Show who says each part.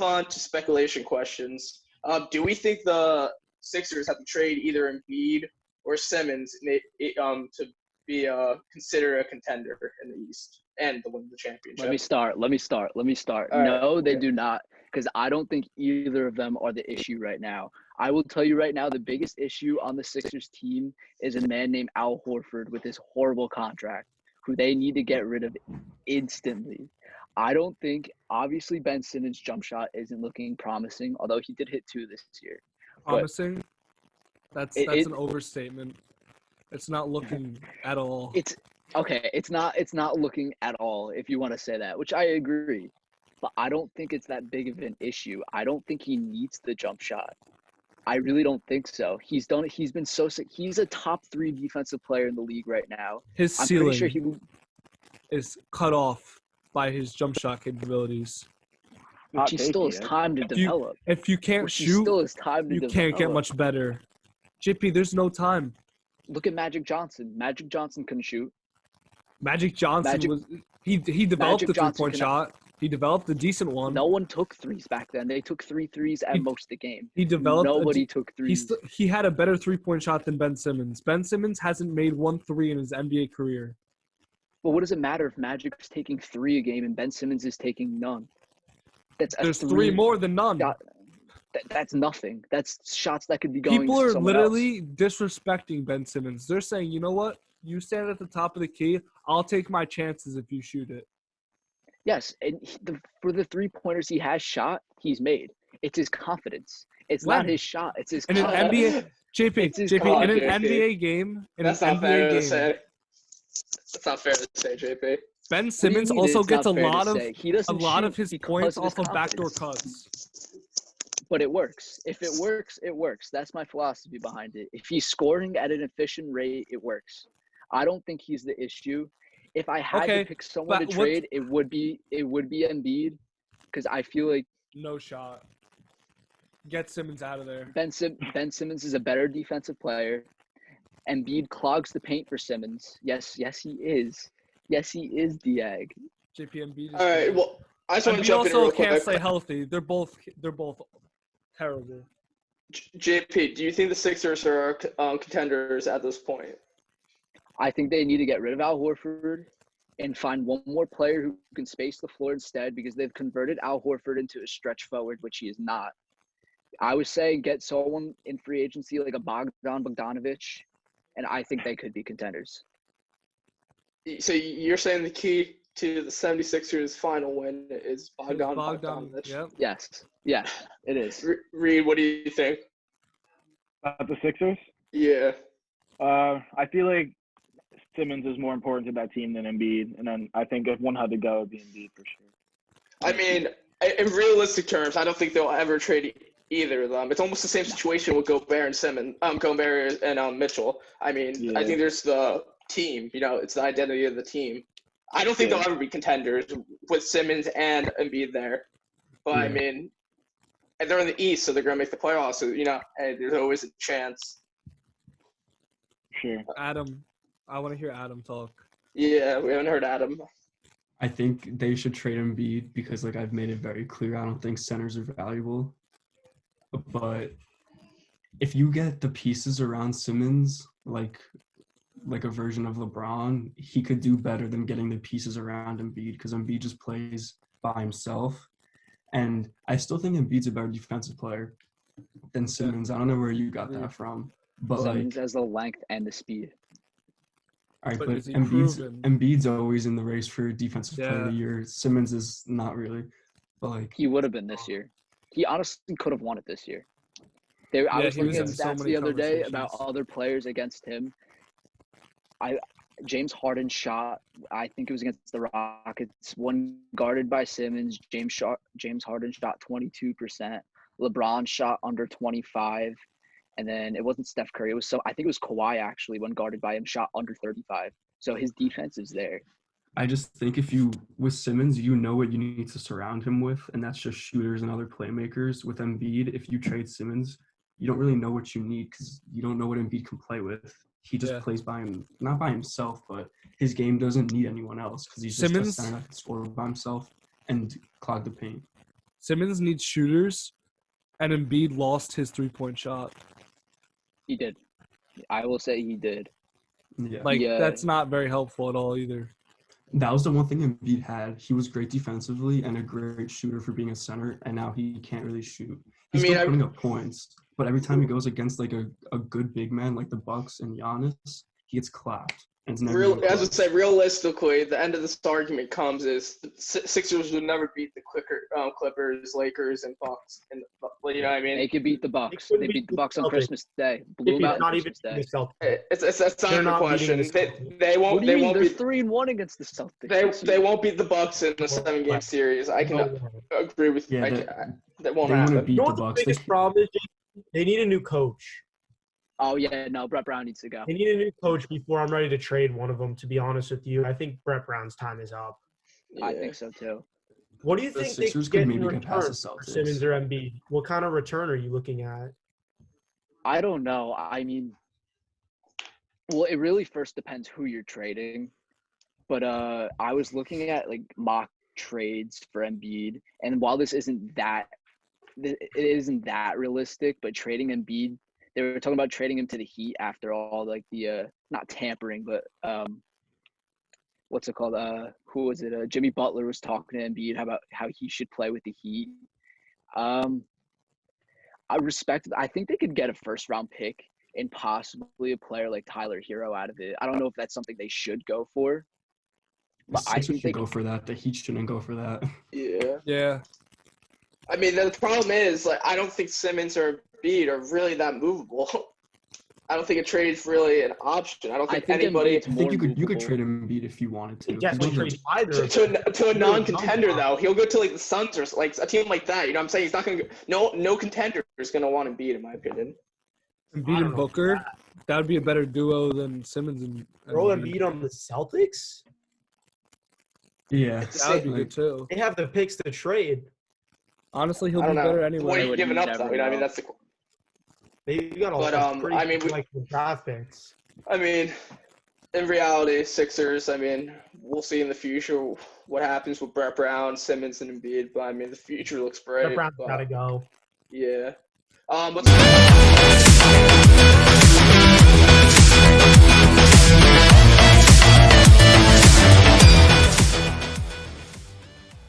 Speaker 1: move on to speculation questions. Do we think the Sixers have to trade either Embiid or Simmons to be considered a contender in the East and to win the championship?
Speaker 2: Let me start.
Speaker 1: All
Speaker 2: No,
Speaker 1: right.
Speaker 2: they do not, because I don't think either of them are the issue right now. I will tell you right now, the biggest issue on the Sixers team is a man named Al Horford with his horrible contract, who they need to get rid of instantly. I don't think, obviously, Ben Simmons' jump shot isn't looking promising, although he did hit 2 this year.
Speaker 3: Promising? That's an overstatement. It's not looking at all.
Speaker 2: It's not looking at all, if you want to say that, which I agree. But I don't think it's that big of an issue. I don't think he needs the jump shot. I really don't think so. He's been so sick. He's a top 3 defensive player in the league right now.
Speaker 3: His ceiling is cut off by his jump shot capabilities.
Speaker 2: Which he still has time to develop.
Speaker 3: If you can't shoot, you can't get much better. JP, there's no time.
Speaker 2: Look at Magic Johnson. Magic Johnson couldn't shoot.
Speaker 3: He developed a 3-point shot. He developed a decent one.
Speaker 2: No one took threes back then. They took 3 threes at most of the game.
Speaker 3: Nobody
Speaker 2: took threes.
Speaker 3: He had a better 3-point shot than Ben Simmons. Ben Simmons hasn't made 1 3 in his NBA career.
Speaker 2: But what does it matter if Magic's taking 3 a game and Ben Simmons is taking none?
Speaker 3: There's 3 more than none.
Speaker 2: That's nothing. That's shots that could be going.
Speaker 3: People are literally disrespecting Ben Simmons. They're saying, you know what? You stand at the top of the key. I'll take my chances if you shoot it.
Speaker 2: Yes, and for the 3-pointers he has shot, he's made. It's his confidence. It's not his shot. It's his confidence.
Speaker 3: In an NBA, JP, in an NBA game,
Speaker 1: That's not fair to say. That's not fair to say, JP.
Speaker 3: Ben Simmons also gets a lot of his points off of backdoor cuts.
Speaker 2: But it works. If it works, it works. That's my philosophy behind it. If he's scoring at an efficient rate, it works. I don't think he's the issue. If I had to pick someone to trade, it would be Embiid, because I feel like
Speaker 3: no shot. Get Simmons out of there.
Speaker 2: Ben Simmons is a better defensive player. Embiid clogs the paint for Simmons. Yes, he is. Yes, he is, Diag.
Speaker 3: JP Embiid is
Speaker 1: all right. Well, I just want to jump in real quick.
Speaker 3: He also can't stay healthy. They're both terrible.
Speaker 1: JP, do you think the Sixers are contenders at this point?
Speaker 2: I think they need to get rid of Al Horford and find one more player who can space the floor instead, because they've converted Al Horford into a stretch forward, which he is not. I was saying get someone in free agency like a Bogdanovic, and I think they could be contenders.
Speaker 1: So you're saying the key to the 76ers final win is Bogdanovic?
Speaker 3: Yep.
Speaker 2: Yes, it is.
Speaker 1: Reed, what do you think?
Speaker 4: About the Sixers?
Speaker 1: Yeah.
Speaker 4: I feel like Simmons is more important to that team than Embiid, and then I think if one had to go, it'd be Embiid for sure.
Speaker 1: I mean, in realistic terms, I don't think they'll ever trade either of them. It's almost the same situation with Gobert and Mitchell. I mean, I think there's the team. It's the identity of the team. I don't think they'll ever be contenders with Simmons and Embiid there. But I mean, and they're in the East, so they're gonna make the playoffs. So hey, there's always a chance.
Speaker 4: Sure.
Speaker 3: Adam, I want to hear Adam talk.
Speaker 1: Yeah, we haven't heard Adam.
Speaker 5: I think they should trade Embiid because, I've made it very clear, I don't think centers are valuable. But if you get the pieces around Simmons, like a version of LeBron, he could do better than getting the pieces around Embiid, because Embiid just plays by himself. And I still think Embiid's a better defensive player than Simmons. I don't know where you got that from. But
Speaker 2: Simmons has the length and the speed.
Speaker 5: All right, but Embiid's always in the race for defensive player of the year. Simmons is not really. But
Speaker 2: he would have been this year. He honestly could have won it this year. I was looking at stats the other day about other players against him. James Harden shot, I think it was against the Rockets, one guarded by Simmons. James Harden shot 22%. LeBron shot under 25%. And then it wasn't Steph Curry. I think it was Kawhi, actually, when guarded by him, shot under 35%. So his defense is there.
Speaker 5: I just think with Simmons, what you need to surround him with, and that's just shooters and other playmakers. With Embiid, if you trade Simmons, you don't really know what you need, because you don't know what Embiid can play with. He just plays not by himself, but his game doesn't need anyone else, because he's just a center that can score by himself and clog the paint.
Speaker 3: Simmons needs shooters, and Embiid lost his 3-point shot.
Speaker 2: He did. I will say he did.
Speaker 5: Yeah.
Speaker 3: That's not very helpful at all either.
Speaker 5: That was the one thing Embiid had. He was great defensively and a great shooter for being a center, and now he can't really shoot. He's still putting up points, but every time he goes against like a good big man like the Bucks and Giannis, he gets clapped. And it's never
Speaker 1: As I say, realistically, the end of this argument comes is the Sixers would never beat the Clippers, Lakers, and Bucks. And you know what I mean?
Speaker 2: They could beat the Bucks. They beat the Bucks on
Speaker 6: Celtics.
Speaker 2: Christmas Day. Blew them out on
Speaker 6: Not even
Speaker 2: Christmas Day.
Speaker 6: the Celtics.
Speaker 1: It's not a question. They won't.
Speaker 2: What do you mean? They're 3-1 against the Celtics.
Speaker 1: They won't beat the Bucks in a 7-game series. I can agree with you. That won't happen.
Speaker 6: You know what the biggest problem is? They need a new coach.
Speaker 2: Oh, yeah, no, Brett Brown needs to go.
Speaker 6: They need a new coach before I'm ready to trade one of them, to be honest with you. I think Brett Brown's time is up.
Speaker 2: Yeah. I think so, too.
Speaker 6: What do you think they could get in return for Simmons or Embiid? What kind of return are you looking at?
Speaker 2: I don't know. I mean, well, it really first depends who you're trading. But I was looking at, like, mock trades for Embiid. And while it isn't that realistic, but trading Embiid, they were talking about trading him to the Heat after all, like the not tampering, but what's it called? Who was it? Jimmy Butler was talking to Embiid about how he should play with the Heat. I respect it. I think they could get a first-round pick and possibly a player like Tyler Hero out of it. I don't know if that's something they should go for.
Speaker 5: But I think they go for that. The Heat shouldn't go for that.
Speaker 1: Yeah. I mean, the problem is, like, I don't think Simmons or Embiid are really that movable. I don't think a trade is really an option. I don't think anybody.
Speaker 5: I think you could trade Embiid if you wanted to.
Speaker 6: Definitely trade either.
Speaker 1: To a non-contender though, he'll go to like the Suns or like a team like that. You know what I'm saying? He's not gonna. No contender is gonna want Embiid, in my opinion.
Speaker 3: Embiid and Booker, that would be a better duo than Simmons and.
Speaker 6: Throw Embiid on the Celtics.
Speaker 5: Yeah,
Speaker 3: that would be good too.
Speaker 6: They have the picks to trade.
Speaker 3: Honestly, he'll be better anyway.
Speaker 1: What are you giving up though? You know, I mean, that's the.
Speaker 6: They got a lot of pretty draft picks.
Speaker 1: I mean, in reality, Sixers. I mean, we'll see in the future what happens with Brett Brown, Simmons, and Embiid. But I mean, the future looks bright.
Speaker 6: Brett Brown's gotta go.
Speaker 1: Yeah. Let's